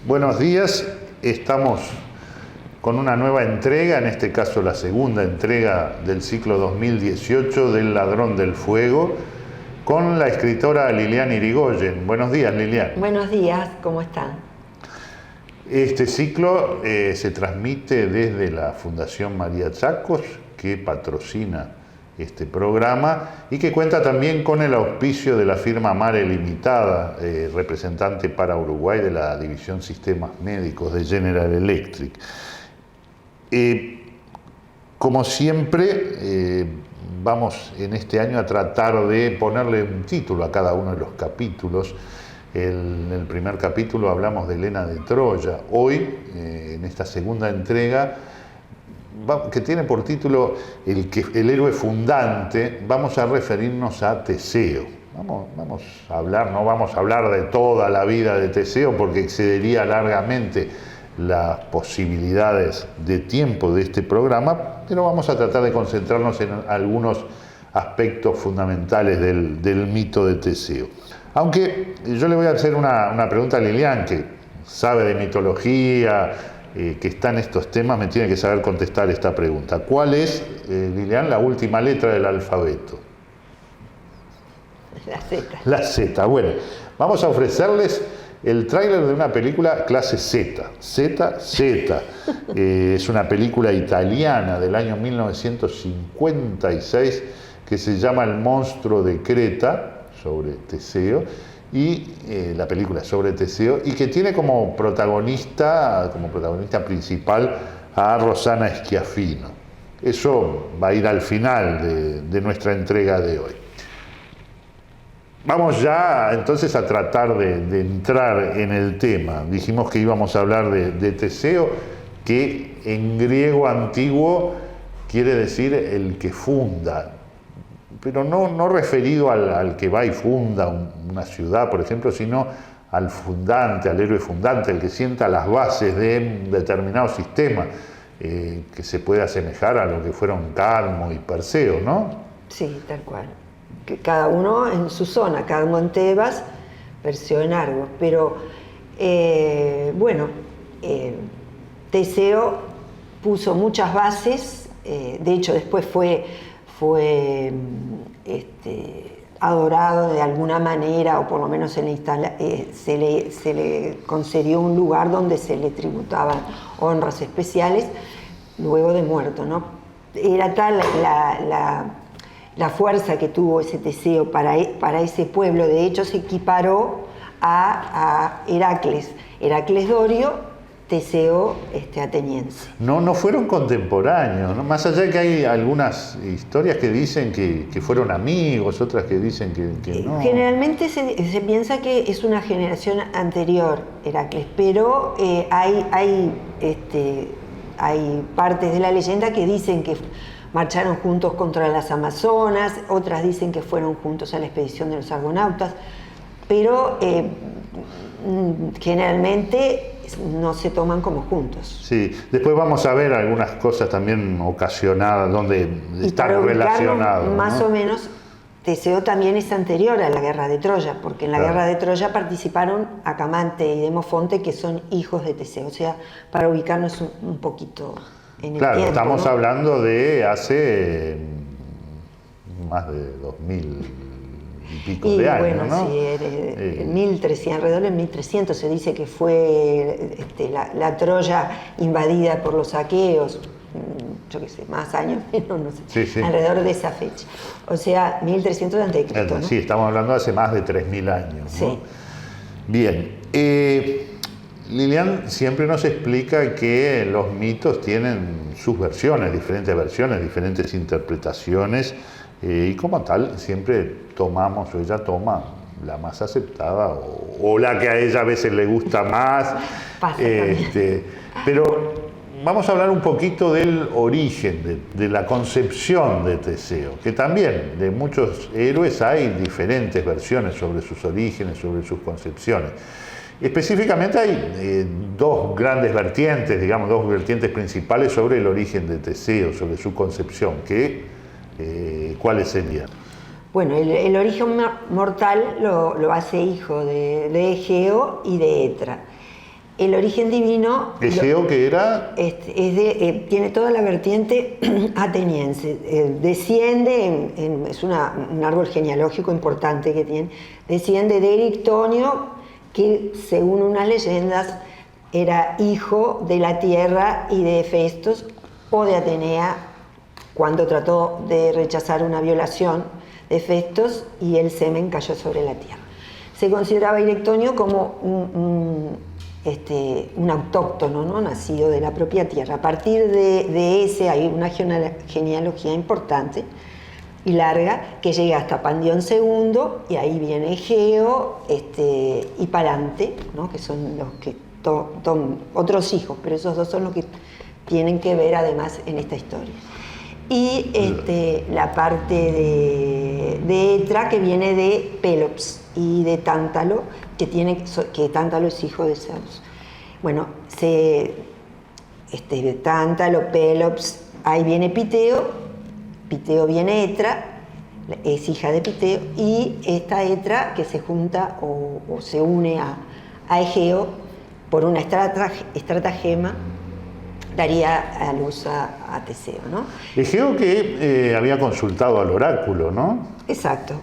Buenos días, estamos con una nueva entrega, en este caso la segunda entrega del ciclo 2018 del Ladrón del Fuego, con la escritora Lilian Irigoyen. Buenos días, Lilian. Buenos días, ¿cómo están? Este ciclo se transmite desde la Fundación María Chacos, que patrocina este programa y que cuenta también con el auspicio de la firma Mare Limitada, representante para Uruguay de la División Sistemas Médicos de General Electric. Como siempre, vamos en este año a tratar de ponerle un título a cada uno de los capítulos. En el primer capítulo hablamos de Helena de Troya. Hoy, en esta segunda entrega, que tiene por título el héroe fundante, vamos a referirnos a Teseo. Vamos a hablar, no vamos a hablar de toda la vida de Teseo porque excedería largamente las posibilidades de tiempo de este programa, pero vamos a tratar de concentrarnos en algunos aspectos fundamentales del mito de Teseo. Aunque yo le voy a hacer una pregunta a Lilian, que sabe de mitología, que está en estos temas, me tiene que saber contestar esta pregunta. ¿Cuál es, Lilian, la última letra del alfabeto? La Z. La Z. Bueno, vamos a ofrecerles el tráiler de una película clase Z. Z. Es una película italiana del año 1956 que se llama El monstruo de Creta, sobre Teseo, y la película sobre Teseo, y que tiene como protagonista principal a Rossana Schiaffino. Eso va a ir al final de nuestra entrega de hoy. Vamos ya entonces a tratar de entrar en el tema. Dijimos que íbamos a hablar de Teseo, que en griego antiguo quiere decir el que funda, pero no referido al que va y funda una ciudad, por ejemplo, sino al fundante, al héroe fundante, el que sienta las bases de un determinado sistema, que se puede asemejar a lo que fueron Cadmo y Perseo, ¿no? Sí, tal cual. Que cada uno en su zona, Cadmo en Tebas, Perseo en Argos. Pero, Teseo puso muchas bases, de hecho después fue adorado de alguna manera, o por lo menos se le concedió un lugar donde se le tributaban honras especiales luego de muerto, ¿no? Era tal la fuerza que tuvo ese Teseo para ese pueblo. De hecho se equiparó a Heracles Dorio, Teseo ateniense. No fueron contemporáneos, ¿no? Más allá de que hay algunas historias que dicen que fueron amigos, otras que dicen que no. Generalmente se piensa que es una generación anterior, Heracles, pero hay partes de la leyenda que dicen que marcharon juntos contra las Amazonas, otras dicen que fueron juntos a la expedición de los Argonautas, pero generalmente no se toman como juntos. Sí, después vamos a ver algunas cosas también ocasionadas, donde están relacionados, ¿no? Más o menos, Teseo también es anterior a la guerra de Troya, porque en la guerra de Troya participaron Acamante y Demofonte, que son hijos de Teseo. O sea, para ubicarnos un poquito en el tiempo. Claro, estamos hablando de hace más de 2000 y pico de años, bueno, ¿no? Sí, en 1300, alrededor del 1300 se dice que fue la Troya invadida por los aqueos, yo qué sé, más años, menos, no sé, sí. Alrededor de esa fecha. O sea, 1300 a.C., ¿no? Sí, estamos hablando de hace más de 3000 años, ¿no? Sí. Bien. Lilian siempre nos explica que los mitos tienen sus versiones, diferentes interpretaciones, y como tal siempre tomamos, o ella toma la más aceptada o la que a ella a veces le gusta más. Pero vamos a hablar un poquito del origen, de la concepción de Teseo, que también de muchos héroes hay diferentes versiones sobre sus orígenes, sobre sus concepciones. Específicamente hay dos grandes vertientes, digamos, dos vertientes principales sobre el origen de Teseo, sobre su concepción, ¿cuáles serían? Bueno, el origen mortal lo hace hijo de Egeo y de Etra. El origen divino... Egeo, que era... tiene toda la vertiente ateniense. Desciende, es un árbol genealógico importante que tiene. Desciende de Erictonio, que según unas leyendas era hijo de la tierra y de Hefestos o de Atenea, cuando trató de rechazar una violación de Hefestos y el semen cayó sobre la tierra. Se consideraba Erictonio como un autóctono, ¿no? Nacido de la propia tierra. A partir de ese hay una genealogía importante y larga que llega hasta Pandión II, y ahí viene Egeo y Palante, ¿no? Que son los que otros hijos, pero esos dos son los que tienen que ver además en esta historia. Y la parte de Etra, que viene de Pélops y de Tántalo, que Tántalo es hijo de Zeus. Bueno, Tántalo, Pélops, ahí viene Piteo viene Etra, es hija de Piteo, y esta Etra que se junta o se une a Egeo por una estratagema, daría a luz a Teseo, ¿no? Egeo que había consultado al oráculo, ¿no? Exacto.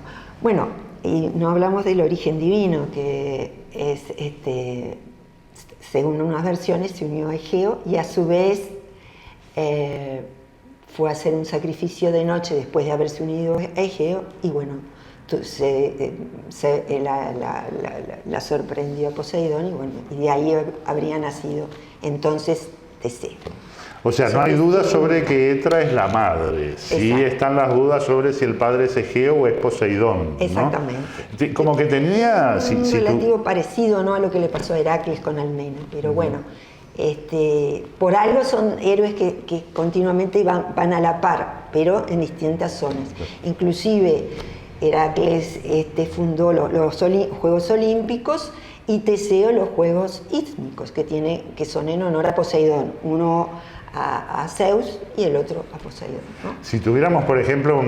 Bueno, y no hablamos del origen divino, que es, según unas versiones, se unió a Egeo y a su vez fue a hacer un sacrificio de noche después de haberse unido a Egeo, y bueno, la sorprendió a Poseidón, y bueno, y de ahí habría nacido entonces Teseo. O sea, no hay dudas sobre que Etra es la madre. Sí están las dudas sobre si el padre es Egeo o es Poseidón, ¿no? Exactamente. Como que tenía... Un relativo parecido, ¿no?, a lo que le pasó a Heracles con Almeno, pero bueno, por algo son héroes que continuamente van a la par, pero en distintas zonas. Inclusive Heracles fundó los Juegos Olímpicos, y Teseo los Juegos Ístmicos, que son en honor a Poseidón, uno a Zeus y el otro a Poseidón, ¿no? Si tuviéramos, por ejemplo,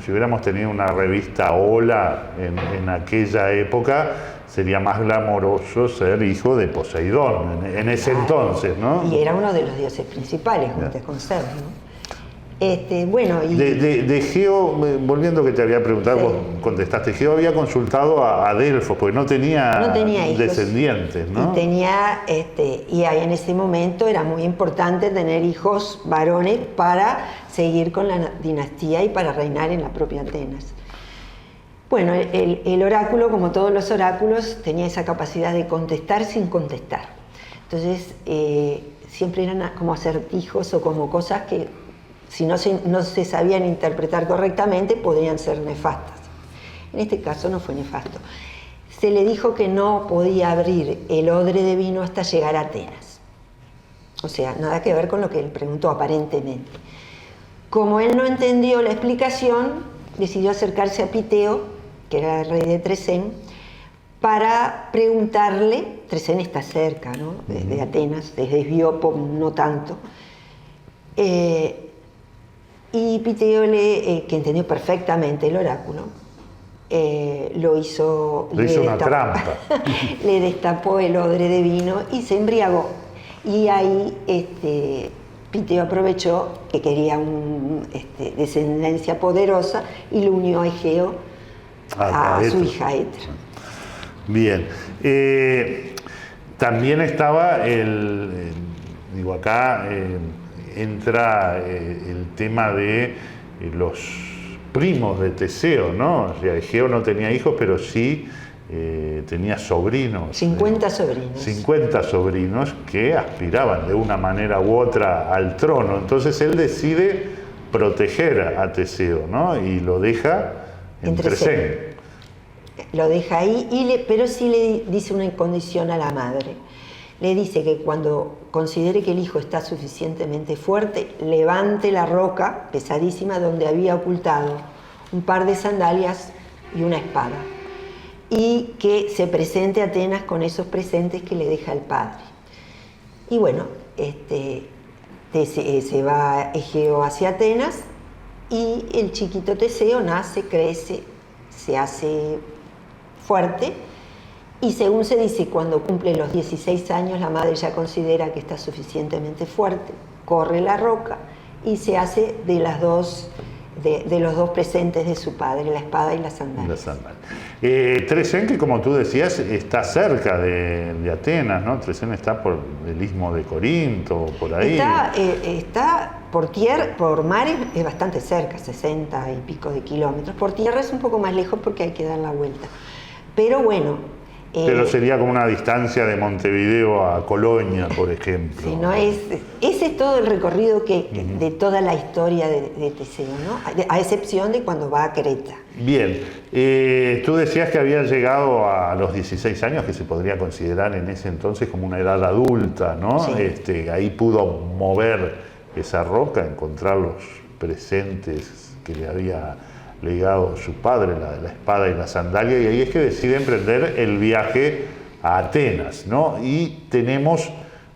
si hubiéramos tenido una revista Hola en aquella época, sería más glamoroso ser hijo de Poseidón en ese entonces, ¿no? Y era uno de los dioses principales, junto con Zeus, ¿no? Bueno, y de Egeo, volviendo que te había preguntado, vos contestaste, Egeo había consultado a Delfos, porque no tenía hijos, descendientes, ¿no? Y ahí en ese momento era muy importante tener hijos varones para seguir con la dinastía y para reinar en la propia Atenas. Bueno, el oráculo, como todos los oráculos, tenía esa capacidad de contestar sin contestar. Entonces, siempre eran como acertijos o como cosas que, si no se sabían interpretar correctamente, podrían ser nefastas. En este caso no fue nefasto. Se le dijo que no podía abrir el odre de vino hasta llegar a Atenas. O sea, nada que ver con lo que él preguntó aparentemente. Como él no entendió la explicación, decidió acercarse a Piteo, que era el rey de Tresén, para preguntarle. Tresén está cerca, ¿no?, de Atenas, desde Esbiopo no tanto. Y Piteo, que entendió perfectamente el oráculo, le hizo una trampa. Le destapó el odre de vino y se embriagó. Y ahí Piteo aprovechó que quería descendencia poderosa y lo unió a Egeo, a su hija Etra. Bien. También estaba entra el tema de los primos de Teseo, ¿no? O sea, Egeo no tenía hijos, pero sí tenía sobrinos. 50 sobrinos. 50 sobrinos que aspiraban de una manera u otra al trono. Entonces él decide proteger a Teseo, ¿no? Y lo deja en Tresén. Lo deja ahí, pero sí le dice una condición a la madre. Le dice que cuando considere que el hijo está suficientemente fuerte, levante la roca pesadísima donde había ocultado un par de sandalias y una espada, y que se presente a Atenas con esos presentes que le deja el padre. Y bueno, se va Egeo hacia Atenas, y el chiquito Teseo nace, crece, se hace fuerte, Y según se dice, cuando cumple los 16 años, la madre ya considera que está suficientemente fuerte, corre la roca y se hace de los dos presentes de su padre, la espada y la sandalia. Tresen, que como tú decías, está cerca de Atenas, ¿no? Tresen está por el istmo de Corinto, por ahí. Está por tierra, por mar es bastante cerca, 60 y pico de kilómetros. Por tierra es un poco más lejos porque hay que dar la vuelta. Pero bueno... Pero sería como una distancia de Montevideo a Colonia, por ejemplo. Sí, ¿no? Ese es todo el recorrido de toda la historia de Teseo, ¿no? A excepción de cuando va a Creta. Bien, tú decías que había llegado a los 16 años, que se podría considerar en ese entonces como una edad adulta, ¿no? Sí. Ahí pudo mover esa roca, encontrar los presentes que le había legado su padre, la espada y la sandalia, y ahí es que decide emprender el viaje a Atenas, ¿no? Y tenemos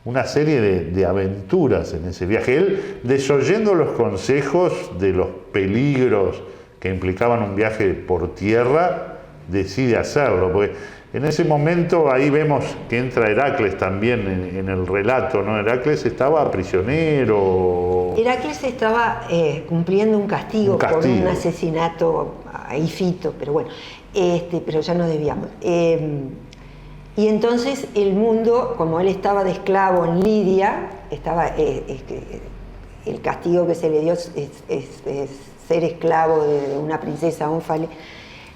una serie de aventuras en ese viaje. Él, desoyendo los consejos de los peligros que implicaban un viaje por tierra, decide hacerlo, porque en ese momento ahí vemos que entra Heracles también en el relato, ¿no? Heracles estaba prisionero. Heracles estaba cumpliendo un castigo por un asesinato a Ifito, pero bueno, pero ya no debíamos. Y entonces el mundo, como él estaba de esclavo en Lidia, el castigo que se le dio es ser esclavo de una princesa ónfale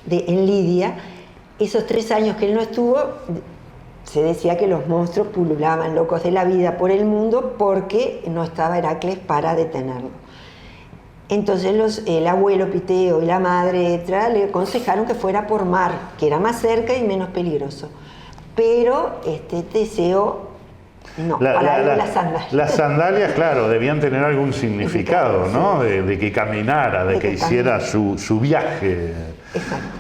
en Lidia. Esos 3 años que él no estuvo, se decía que los monstruos pululaban locos de la vida por el mundo porque no estaba Heracles para detenerlo. Entonces el abuelo Piteo y la madre Etra le aconsejaron que fuera por mar, que era más cerca y menos peligroso. Pero Teseo, no, las sandalias. Las sandalias, claro, debían tener algún significado, ¿no? De que caminara, de que hiciera su viaje. Exacto.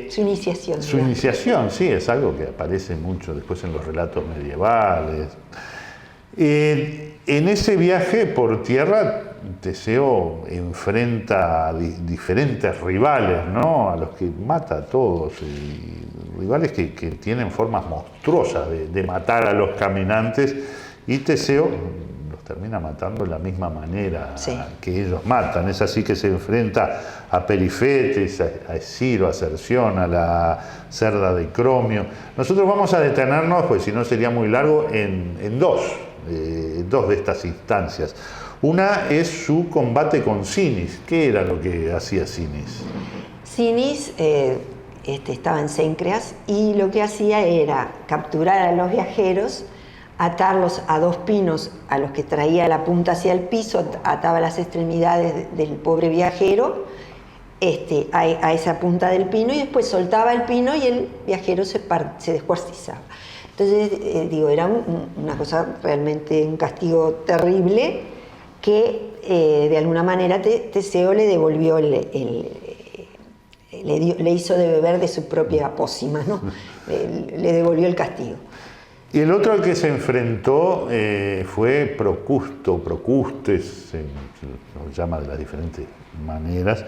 Su iniciación. Su iniciación, sí, es algo que aparece mucho después en los relatos medievales. En ese viaje por tierra, Teseo enfrenta a diferentes rivales, ¿no? A los que mata a todos, y rivales que tienen formas monstruosas de matar a los caminantes, y Teseo los termina matando de la misma manera que ellos matan. Es así que se enfrenta a Perifetes, a Esciro, a Cerción, a la cerda de Cromio. Nosotros vamos a detenernos, pues si no sería muy largo, en dos de estas instancias. Una es su combate con Sinis. ¿Qué era lo que hacía Sinis? Sinis estaba en Cencreas y lo que hacía era capturar a los viajeros, atarlos a 2 pinos a los que traía la punta hacia el piso, ataba las extremidades del pobre viajero a esa punta del pino y después soltaba el pino y el viajero se descuartizaba. Entonces, era una cosa realmente, un castigo terrible que de alguna manera Teseo le devolvió, le hizo de beber de su propia pócima, ¿no? Le devolvió el castigo. Y el otro al que se enfrentó fue Procustes, se lo llama de las diferentes maneras.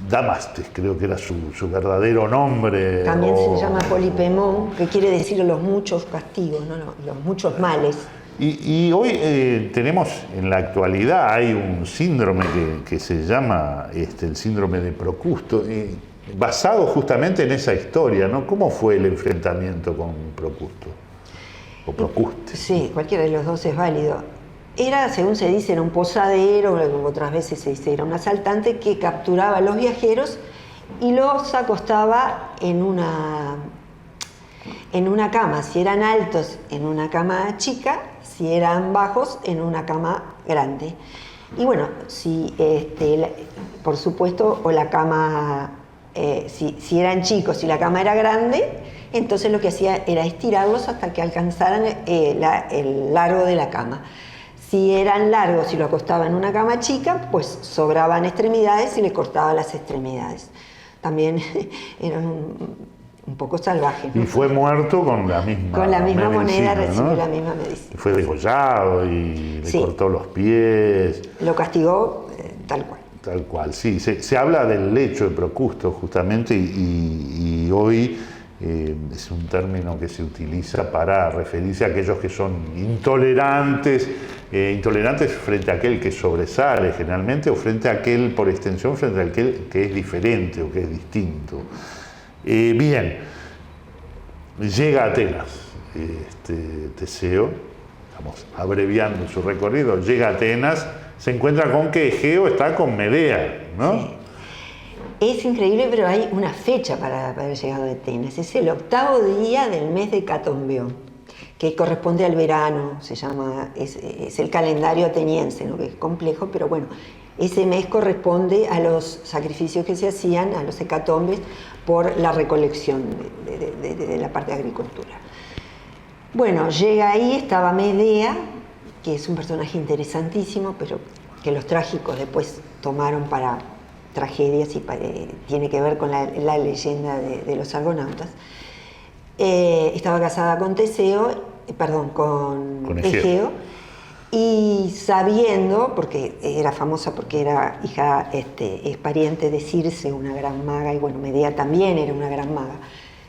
Damastes, creo que era su verdadero nombre. También se llama Polipemón, que quiere decir los muchos castigos, ¿no? Los muchos males. Y hoy tenemos, en la actualidad, hay un síndrome que se llama el síndrome de Procusto, basado justamente en esa historia, ¿no? ¿Cómo fue el enfrentamiento con Procusto? O Procustes. Sí, cualquiera de los dos es válido. Era, según se dice, era un posadero, otras veces se dice era un asaltante que capturaba a los viajeros y los acostaba en una cama. Si eran altos, en una cama chica; si eran bajos, en una cama grande. Y bueno, si por supuesto, o la cama, si eran chicos y la cama era grande, entonces lo que hacía era estirarlos hasta que alcanzaran el largo de la cama. Si eran largos y lo acostaba en una cama chica, pues sobraban extremidades y le cortaba las extremidades. También eran un poco salvajes, ¿no? Y fue muerto con la misma moneda, recibió, ¿no? La misma Y medicina. fue degollado y le cortó los pies. Lo castigó tal cual. Tal cual, sí. Se habla del lecho de Procusto justamente y hoy es un término que se utiliza para referirse a aquellos que son intolerantes, intolerantes frente a aquel que sobresale generalmente o frente a aquel, por extensión, frente a aquel que es diferente o que es distinto. Bien, llega a Atenas Teseo, estamos abreviando su recorrido, llega a Atenas, se encuentra con que Egeo está con Medea, ¿no? Sí. Es increíble, pero hay una fecha para haber llegado a Atenas. Es el 8º día del mes de Catombeón, que corresponde al verano, se llama, es el calendario ateniense, ¿no? Que es complejo, pero bueno, ese mes corresponde a los sacrificios que se hacían, a los hecatombes, por la recolección de la parte de agricultura. Bueno, llega ahí, estaba Medea, que es un personaje interesantísimo, pero que los trágicos después tomaron para tragedias y tiene que ver con la leyenda de los argonautas. Estaba casada con con Egeo, y sabiendo, porque era famosa porque era hija, es pariente de Circe, una gran maga, y bueno, Medea también era una gran maga,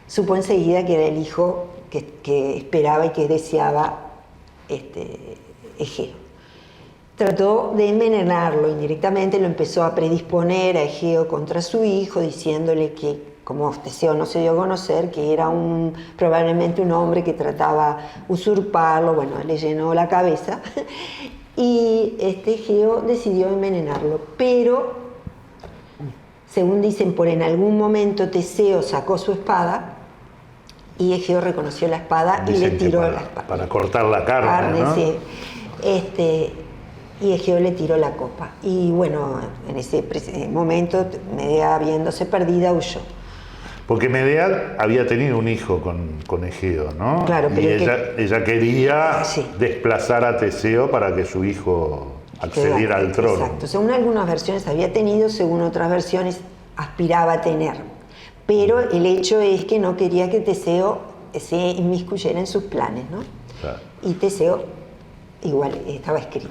supo enseguida que era el hijo que esperaba y que deseaba Egeo. Trató de envenenarlo indirectamente, lo empezó a predisponer a Egeo contra su hijo, diciéndole que, como Teseo no se dio a conocer, que era probablemente un hombre que trataba de usurparlo, bueno, le llenó la cabeza, y Egeo decidió envenenarlo, pero, según dicen, en algún momento Teseo sacó su espada, y Egeo reconoció la espada y le tiró la espada. Para cortar la carne, ¿no? Sí. Y Egeo le tiró la copa. Y bueno, en ese momento, Medea, viéndose perdida, huyó. Porque Medea había tenido un hijo con Egeo, ¿no? Claro, pero ella quería desplazar a Teseo para que su hijo accediera al trono. Exacto. Según algunas versiones había tenido, según otras versiones aspiraba a tener. Pero el hecho es que no quería que Teseo se inmiscuyera en sus planes, ¿no? Claro. Y Teseo igual estaba escrito.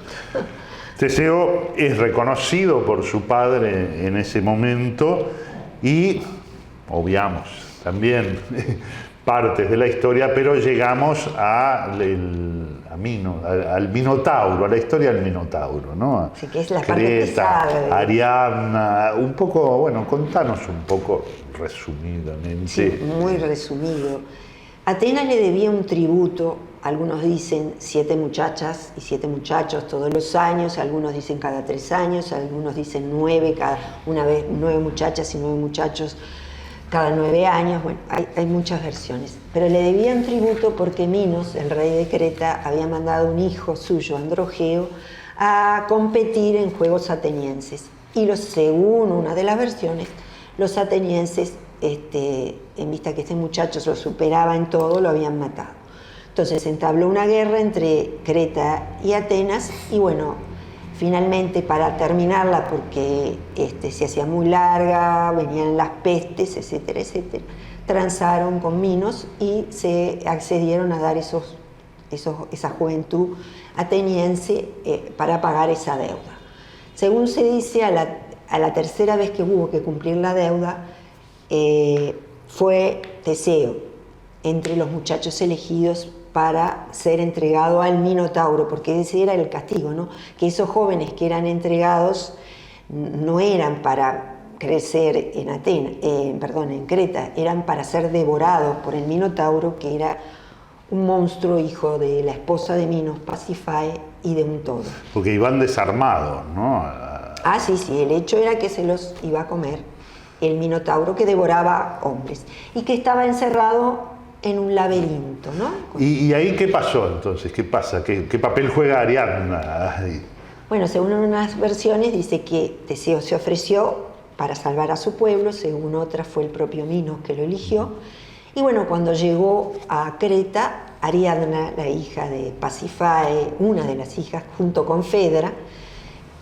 Teseo es reconocido por su padre en ese momento y obviamos también partes de la historia, pero llegamos al Minotauro, a la historia del Minotauro, ¿no? Sí, que es la parte pesada. Ariadna, un poco, bueno, contanos un poco resumidamente. Sí, muy resumido. Atenas le debía un tributo, algunos dicen 7 muchachas y 7 muchachos todos los años, algunos dicen cada 3 años, algunos dicen 9, cada una vez 9 muchachas y 9 muchachos cada 9 años, bueno, hay muchas versiones. Pero le debía un tributo porque Minos, el rey de Creta, había mandado un hijo suyo, Androgeo, a competir en juegos atenienses. Y según una de las versiones, los atenienses, en vista que este muchacho lo superaba en todo, lo habían matado. Entonces se entabló una guerra entre Creta y Atenas y bueno, finalmente para terminarla, porque se hacía muy larga, venían las pestes, etcétera, etcétera, transaron con Minos y se accedieron a dar esa juventud ateniense para pagar esa deuda. Según se dice, a la tercera vez que hubo que cumplir la deuda, fue Teseo entre los muchachos elegidos para ser entregado al Minotauro, porque ese era el castigo, ¿no? Que esos jóvenes que eran entregados no eran para crecer en Creta, eran para ser devorados por el Minotauro, que era un monstruo hijo de la esposa de Minos, Pasífae, y de un todo. Porque iban desarmados, ¿no? Sí, el hecho era que se los iba a comer el Minotauro, que devoraba hombres y que estaba encerrado en un laberinto, ¿no? ¿Y ahí qué pasó entonces? ¿Qué pasa? ¿Qué papel juega Ariadna ahí? Bueno, según unas versiones dice que Teseo se ofreció para salvar a su pueblo, según otras fue el propio Minos que lo eligió. Y bueno, cuando llegó a Creta, Ariadna, la hija de Pasífae, una de las hijas, junto con Fedra,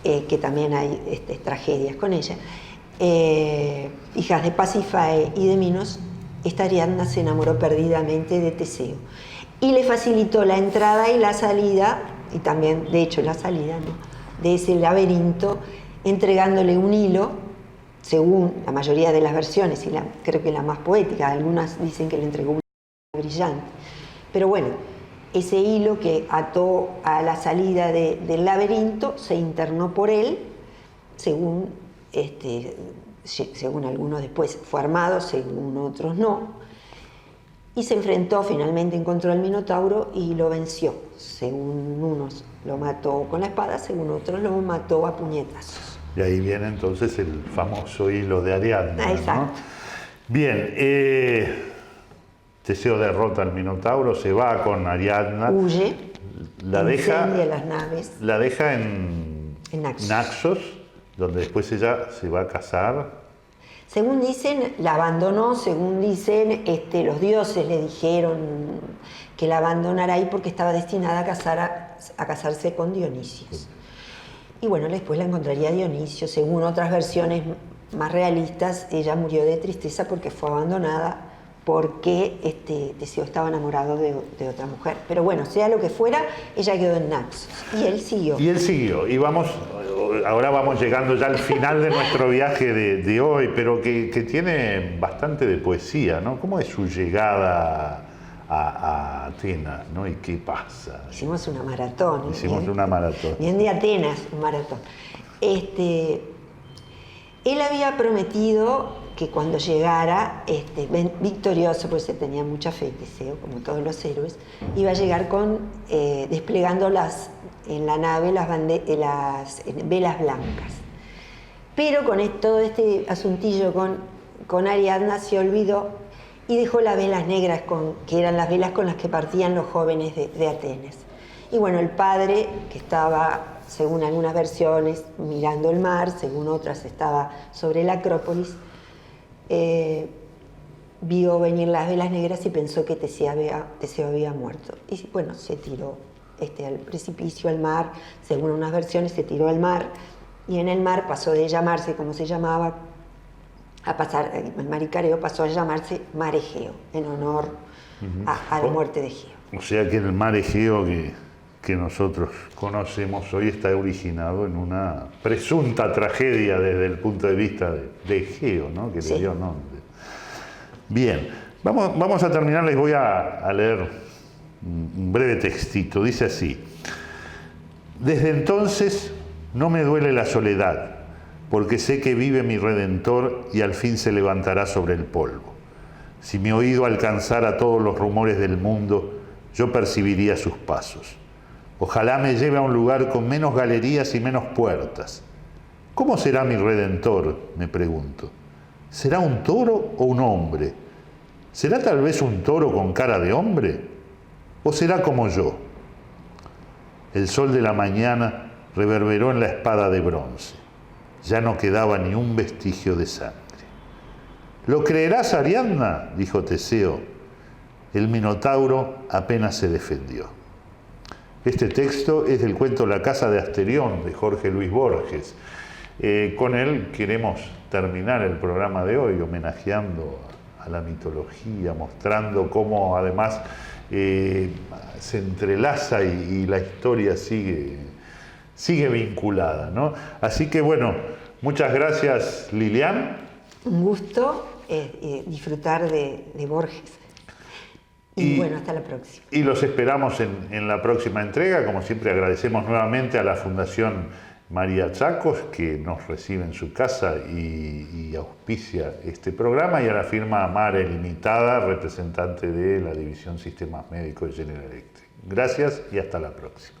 que también hay tragedias con ella, hijas de Pasífae y de Minos, esta Ariadna se enamoró perdidamente de Teseo y le facilitó la entrada y la salida, y también, de hecho, la salida, ¿no?, de ese laberinto entregándole un hilo, según la mayoría de las versiones, y creo que la más poética, algunas dicen que le entregó una brillante. Pero bueno, ese hilo que ató a la salida del laberinto se internó por él, según algunos después fue armado, según otros no, y se enfrentó, finalmente encontró al Minotauro y lo venció. Según unos lo mató con la espada, según otros lo mató a puñetazos. Y ahí viene entonces el famoso hilo de Ariadna, exacto. ¿no? Bien, Teseo derrota al Minotauro, se va con Ariadna. Huye, incendia las naves. La deja en Naxos, donde después ella se va a casar. Según dicen, la abandonó, según dicen, los dioses le dijeron que la abandonara ahí porque estaba destinada a casarse con Dionisio. Y bueno, después la encontraría Dionisio. Según otras versiones más realistas, ella murió de tristeza porque fue abandonada, porque Teseo estaba enamorado de otra mujer. Pero bueno, sea lo que fuera, ella quedó en Naxos y él siguió. Y ahora vamos llegando ya al final de nuestro viaje de hoy, pero que tiene bastante de poesía, ¿no? ¿Cómo es su llegada a Atenas, ¿no? ¿Y qué pasa? Hicimos una maratón. Una maratón. Bien de Atenas, un maratón. Él había prometido que cuando llegara, victorioso, pues se tenía mucha fe, Teseo, como todos los héroes, iba a llegar desplegando en la nave las velas blancas. Pero con todo este asuntillo con Ariadna se olvidó y dejó las velas negras, que eran las velas con las que partían los jóvenes de Atenas. Y bueno, el padre, que estaba, según algunas versiones, mirando el mar, según otras estaba sobre la Acrópolis, vio venir las velas negras y pensó que Teseo había muerto. Y bueno, se tiró al precipicio, al mar, según unas versiones se tiró al mar, y en el mar pasó de llamarse como se llamaba, el mar Icareo pasó a llamarse Mar Egeo, en honor a la muerte de Egeo. O sea que el mar Egeo que nosotros conocemos hoy está originado en una presunta tragedia desde el punto de vista de Egeo, ¿no? Que sí. Le dio nombre. Bien, vamos a terminar, les voy a leer un breve textito. Dice así: desde entonces no me duele la soledad, porque sé que vive mi Redentor y al fin se levantará sobre el polvo. Si mi oído alcanzara todos los rumores del mundo, yo percibiría sus pasos. Ojalá me lleve a un lugar con menos galerías y menos puertas. ¿Cómo será mi Redentor?, me pregunto. ¿Será un toro o un hombre? ¿Será tal vez un toro con cara de hombre? ¿O será como yo? El sol de la mañana reverberó en la espada de bronce. Ya no quedaba ni un vestigio de sangre. ¿Lo creerás, Ariadna?, dijo Teseo. El Minotauro apenas se defendió. Este texto es del cuento La casa de Asterión, de Jorge Luis Borges. Con él queremos terminar el programa de hoy homenajeando a la mitología, mostrando cómo además se entrelaza y la historia sigue vinculada, ¿no? Así que bueno, muchas gracias, Lilian. Un gusto disfrutar de Borges. Y bueno, hasta la próxima. Y los esperamos en la próxima entrega. Como siempre, agradecemos nuevamente a la Fundación María Chacos, que nos recibe en su casa y auspicia este programa, y a la firma Mare Limitada, representante de la División Sistemas Médicos de General Electric. Gracias y hasta la próxima.